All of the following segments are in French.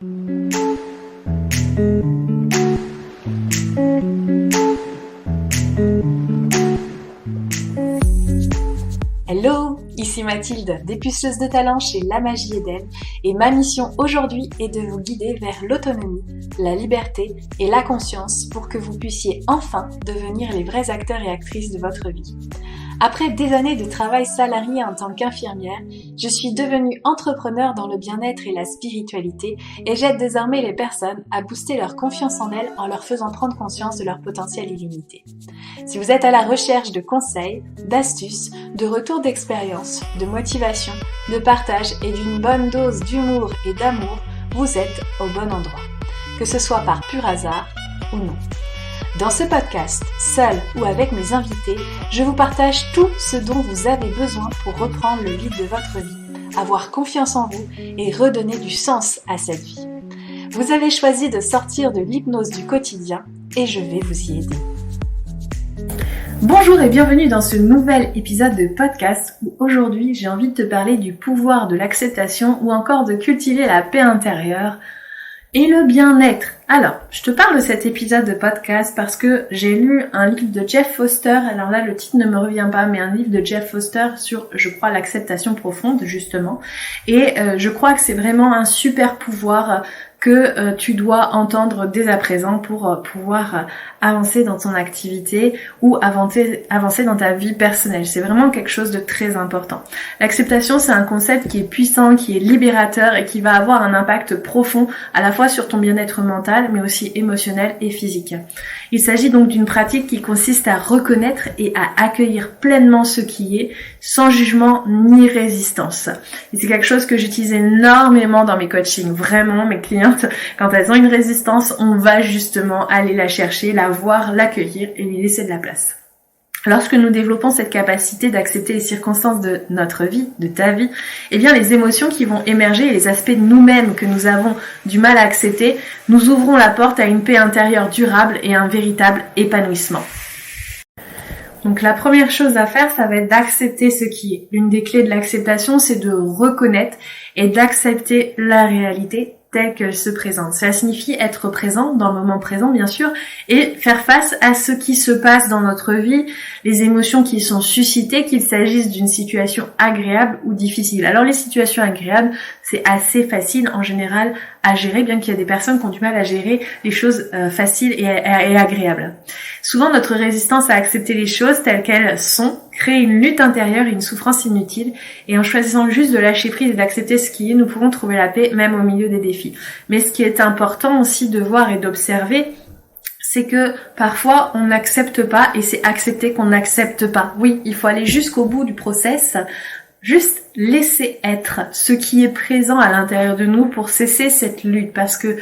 Hello, ici Mathilde, dépuceuse de talent chez La Magie Eden, et ma mission aujourd'hui est de vous guider vers l'autonomie, la liberté et la conscience pour que vous puissiez enfin devenir les vrais acteurs et actrices de votre vie. Après des années de travail salarié en tant qu'infirmière, je suis devenue entrepreneur dans le bien-être et la spiritualité et j'aide désormais les personnes à booster leur confiance en elles en leur faisant prendre conscience de leur potentiel illimité. Si vous êtes à la recherche de conseils, d'astuces, de retours d'expérience, de motivation, de partage et d'une bonne dose d'humour et d'amour, vous êtes au bon endroit, que ce soit par pur hasard ou non. Dans ce podcast, seul ou avec mes invités, je vous partage tout ce dont vous avez besoin pour reprendre le lead de votre vie, avoir confiance en vous et redonner du sens à cette vie. Vous avez choisi de sortir de l'hypnose du quotidien et je vais vous y aider. Bonjour et bienvenue dans ce nouvel épisode de podcast où aujourd'hui j'ai envie de te parler du pouvoir de l'acceptation ou encore de cultiver la paix intérieure et le bien-être. Alors, je te parle de cet épisode de podcast parce que j'ai lu un livre de Jeff Foster, alors là le titre ne me revient pas, mais un livre de Jeff Foster sur, je crois, l'acceptation profonde justement, et je crois que c'est vraiment un super pouvoir que tu dois entendre dès à présent pour pouvoir avancer dans ton activité ou avancer dans ta vie personnelle. C'est vraiment quelque chose de très important. L'acceptation, c'est un concept qui est puissant, qui est libérateur et qui va avoir un impact profond à la fois sur ton bien-être mental, mais aussi émotionnel et physique. Il s'agit donc d'une pratique qui consiste à reconnaître et à accueillir pleinement ce qui est, sans jugement ni résistance. Et c'est quelque chose que j'utilise énormément dans mes coachings. Vraiment, mes clientes, quand elles ont une résistance, on va justement aller la chercher, la voir, l'accueillir et lui laisser de la place. Lorsque nous développons cette capacité d'accepter les circonstances de notre vie, de ta vie, eh bien les émotions qui vont émerger et les aspects de nous-mêmes que nous avons du mal à accepter, nous ouvrons la porte à une paix intérieure durable et un véritable épanouissement. Donc la première chose à faire, ça va être d'accepter ce qui est. L'une des clés de l'acceptation, c'est de reconnaître et d'accepter la réalité telle qu'elle se présente. Cela signifie être présent dans le moment présent, bien sûr, et faire face à ce qui se passe dans notre vie, les émotions qui sont suscitées, qu'il s'agisse d'une situation agréable ou difficile. Alors les situations agréables, c'est assez facile en général à gérer, bien qu'il y ait des personnes qui ont du mal à gérer les choses faciles et agréables. Souvent, notre résistance à accepter les choses telles qu'elles sont crée une lutte intérieure et une souffrance inutile. Et en choisissant juste de lâcher prise et d'accepter ce qui est, nous pouvons trouver la paix même au milieu des défis. Mais ce qui est important aussi de voir et d'observer, c'est que parfois on n'accepte pas et c'est accepter qu'on n'accepte pas. Oui, il faut aller jusqu'au bout du process, juste laisser être ce qui est présent à l'intérieur de nous pour cesser cette lutte. Parce que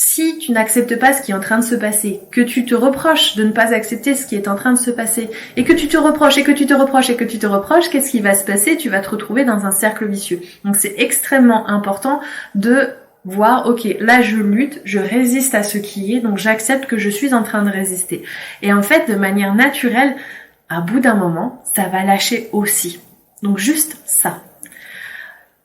si tu n'acceptes pas ce qui est en train de se passer, que tu te reproches de ne pas accepter ce qui est en train de se passer, et que tu te reproches, et que tu te reproches, et que tu te reproches, qu'est-ce qui va se passer? Tu vas te retrouver dans un cercle vicieux. Donc c'est extrêmement important de voir, ok, là je lutte, je résiste à ce qui est, donc j'accepte que je suis en train de résister. Et en fait, de manière naturelle, à bout d'un moment, ça va lâcher aussi. Donc juste ça.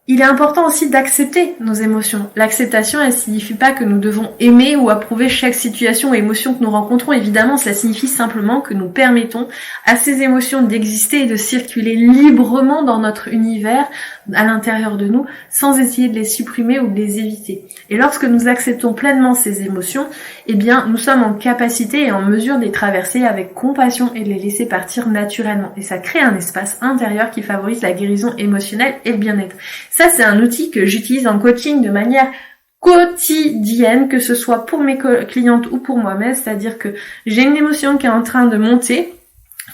Il est important aussi d'accepter nos émotions. L'acceptation, elle signifie pas que nous devons aimer ou approuver chaque situation ou émotion que nous rencontrons. Évidemment, cela signifie simplement que nous permettons à ces émotions d'exister et de circuler librement dans notre univers, à l'intérieur de nous, sans essayer de les supprimer ou de les éviter. Et lorsque nous acceptons pleinement ces émotions, eh bien, nous sommes en capacité et en mesure de les traverser avec compassion et de les laisser partir naturellement. Et ça crée un espace intérieur qui favorise la guérison émotionnelle et le bien-être. Ça, c'est un outil que j'utilise en coaching de manière quotidienne, que ce soit pour mes clientes ou pour moi-même, c'est-à-dire que j'ai une émotion qui est en train de monter,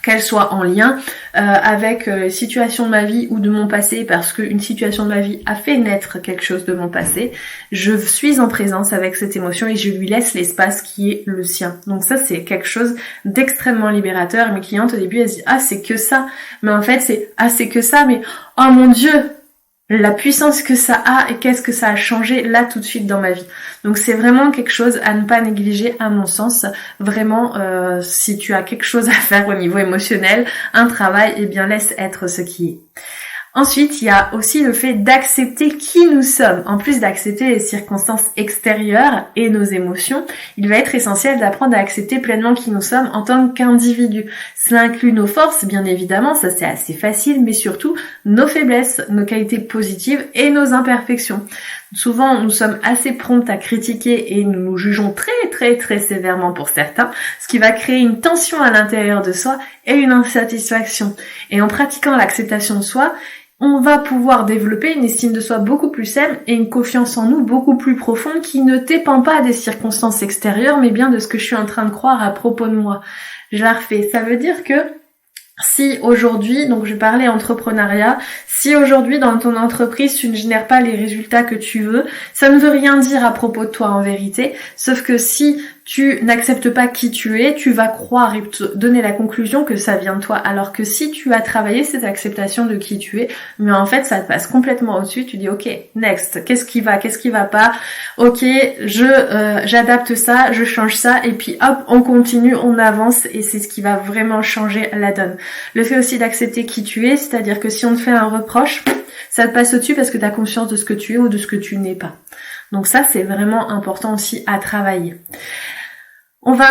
qu'elle soit en lien avec les situations de ma vie ou de mon passé, parce qu'une situation de ma vie a fait naître quelque chose de mon passé, je suis en présence avec cette émotion et je lui laisse l'espace qui est le sien. Donc ça, c'est quelque chose d'extrêmement libérateur. Et mes clientes, au début, elles se disent « Ah, c'est que ça !» Mais en fait, c'est « Ah, c'est que ça !» Mais « Oh mon Dieu !» La puissance que ça a et qu'est-ce que ça a changé là tout de suite dans ma vie. Donc c'est vraiment quelque chose à ne pas négliger à mon sens. Vraiment, si tu as quelque chose à faire au niveau émotionnel, un travail, eh bien laisse être ce qui est. Ensuite, il y a aussi le fait d'accepter qui nous sommes. En plus d'accepter les circonstances extérieures et nos émotions, il va être essentiel d'apprendre à accepter pleinement qui nous sommes en tant qu'individu. Cela inclut nos forces, bien évidemment, ça c'est assez facile, mais surtout nos faiblesses, nos qualités positives et nos imperfections. Souvent, nous sommes assez promptes à critiquer et nous nous jugeons très sévèrement pour certains, ce qui va créer une tension à l'intérieur de soi et une insatisfaction. Et en pratiquant l'acceptation de soi, on va pouvoir développer une estime de soi beaucoup plus saine et une confiance en nous beaucoup plus profonde qui ne dépend pas des circonstances extérieures, mais bien de ce que je suis en train de croire à propos de moi. Je la refais. Ça veut dire que si aujourd'hui, donc je parlais entrepreneuriat, si aujourd'hui dans ton entreprise tu ne génères pas les résultats que tu veux, ça ne veut rien dire à propos de toi en vérité, sauf que si tu n'acceptes pas qui tu es, tu vas croire et te donner la conclusion que ça vient de toi, alors que si tu as travaillé cette acceptation de qui tu es, mais en fait ça te passe complètement au-dessus, tu dis ok, next, qu'est-ce qui va pas, ok, j'adapte ça, je change ça, et puis hop, on continue, on avance, et c'est ce qui va vraiment changer la donne. Le fait aussi d'accepter qui tu es, c'est-à-dire que si on te fait un reproche, ça te passe au-dessus parce que tu as conscience de ce que tu es ou de ce que tu n'es pas. Donc ça, c'est vraiment important aussi à travailler. On va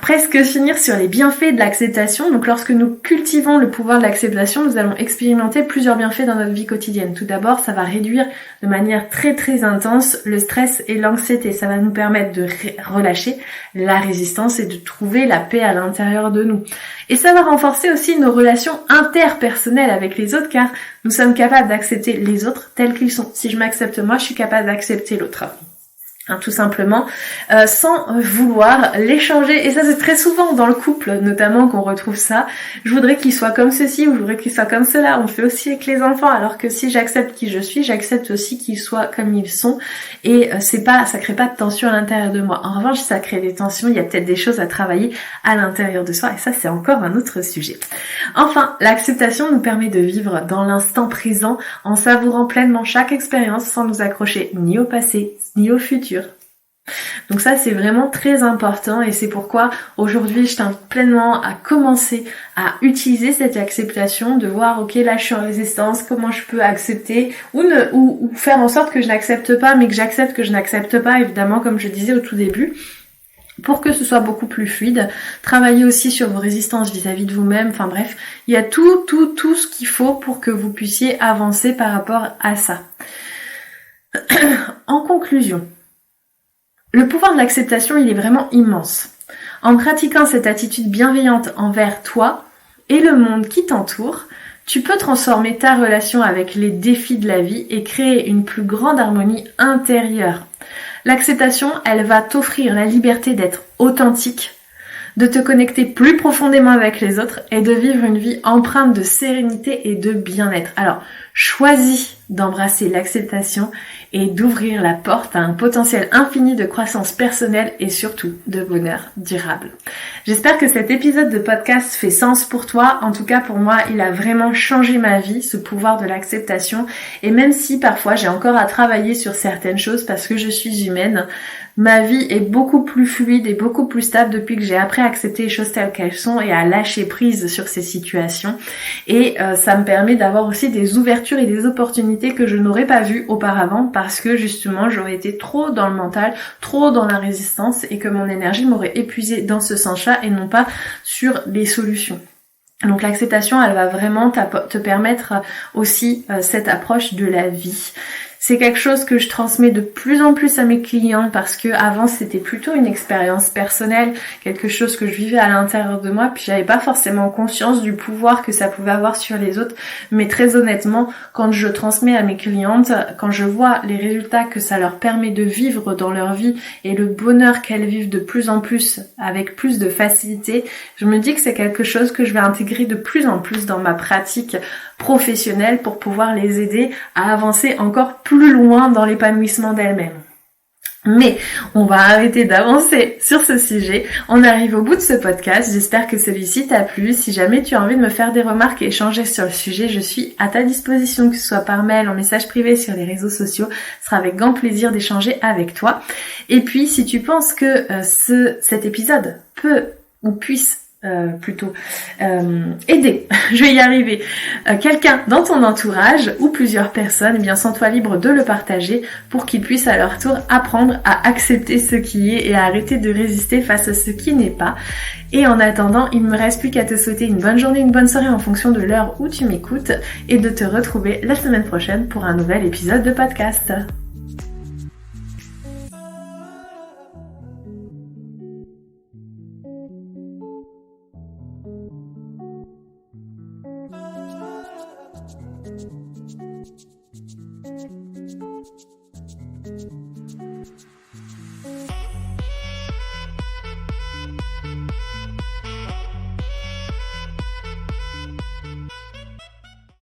presque finir sur les bienfaits de l'acceptation. Donc lorsque nous cultivons le pouvoir de l'acceptation, nous allons expérimenter plusieurs bienfaits dans notre vie quotidienne. Tout d'abord, ça va réduire de manière très intense le stress et l'anxiété. Ça va nous permettre de relâcher la résistance et de trouver la paix à l'intérieur de nous. Et ça va renforcer aussi nos relations interpersonnelles avec les autres, car nous sommes capables d'accepter les autres tels qu'ils sont. Si je m'accepte moi, je suis capable d'accepter l'autre. Tout simplement, sans vouloir l'échanger. Et ça, c'est très souvent dans le couple, notamment, qu'on retrouve ça. Je voudrais qu'il soit comme ceci, ou je voudrais qu'il soit comme cela. On fait aussi avec les enfants, alors que si j'accepte qui je suis, j'accepte aussi qu'ils soient comme ils sont. Et ça crée pas de tension à l'intérieur de moi. En revanche, ça crée des tensions. Il y a peut-être des choses à travailler à l'intérieur de soi. Et ça, c'est encore un autre sujet. Enfin, l'acceptation nous permet de vivre dans l'instant présent, en savourant pleinement chaque expérience, sans nous accrocher ni au passé, ni au futur. Donc ça, c'est vraiment très important, et c'est pourquoi aujourd'hui je t'invite pleinement à commencer à utiliser cette acceptation, de voir ok, là je suis en résistance, comment je peux accepter ou faire en sorte que je n'accepte pas, mais que j'accepte que je n'accepte pas, évidemment, comme je disais au tout début, pour que ce soit beaucoup plus fluide. Travailler aussi sur vos résistances vis-à-vis de vous-même. Enfin bref, il y a tout ce qu'il faut pour que vous puissiez avancer par rapport à ça. En conclusion, le pouvoir de l'acceptation, il est vraiment immense. En pratiquant cette attitude bienveillante envers toi et le monde qui t'entoure, tu peux transformer ta relation avec les défis de la vie et créer une plus grande harmonie intérieure. L'acceptation, elle va t'offrir la liberté d'être authentique, de te connecter plus profondément avec les autres et de vivre une vie empreinte de sérénité et de bien-être. Alors, choisis d'embrasser l'acceptation et d'ouvrir la porte à un potentiel infini de croissance personnelle et surtout de bonheur durable. J'espère que cet épisode de podcast fait sens pour toi. En tout cas, pour moi, il a vraiment changé ma vie, ce pouvoir de l'acceptation. Et même si parfois j'ai encore à travailler sur certaines choses parce que je suis humaine, ma vie est beaucoup plus fluide et beaucoup plus stable depuis que j'ai appris à accepter les choses telles qu'elles sont et à lâcher prise sur ces situations. Et ça me permet d'avoir aussi des ouvertures et des opportunités que je n'aurais pas vues auparavant parce que justement j'aurais été trop dans le mental, trop dans la résistance et que mon énergie m'aurait épuisée dans ce sens-là et non pas sur les solutions. Donc l'acceptation, elle va vraiment te permettre aussi cette approche de la vie. C'est quelque chose que je transmets de plus en plus à mes clients parce que avant c'était plutôt une expérience personnelle, quelque chose que je vivais à l'intérieur de moi, puis j'avais pas forcément conscience du pouvoir que ça pouvait avoir sur les autres. Mais très honnêtement, quand je transmets à mes clientes, quand je vois les résultats que ça leur permet de vivre dans leur vie et le bonheur qu'elles vivent de plus en plus avec plus de facilité, je me dis que c'est quelque chose que je vais intégrer de plus en plus dans ma pratique professionnelle pour pouvoir les aider à avancer encore plus loin dans l'épanouissement d'elles-mêmes. Mais on va arrêter d'avancer sur ce sujet. On arrive au bout de ce podcast. J'espère que celui-ci t'a plu. Si jamais tu as envie de me faire des remarques et échanger sur le sujet, je suis à ta disposition, que ce soit par mail, en message privé, sur les réseaux sociaux. Ce sera avec grand plaisir d'échanger avec toi. Et puis, si tu penses que cet épisode peut ou puisse aider, je vais y arriver, quelqu'un dans ton entourage ou plusieurs personnes, eh bien sens-toi libre de le partager pour qu'ils puissent à leur tour apprendre à accepter ce qui est et à arrêter de résister face à ce qui n'est pas. Et en attendant, il ne me reste plus qu'à te souhaiter une bonne journée, une bonne soirée en fonction de l'heure où tu m'écoutes et de te retrouver la semaine prochaine pour un nouvel épisode de podcast.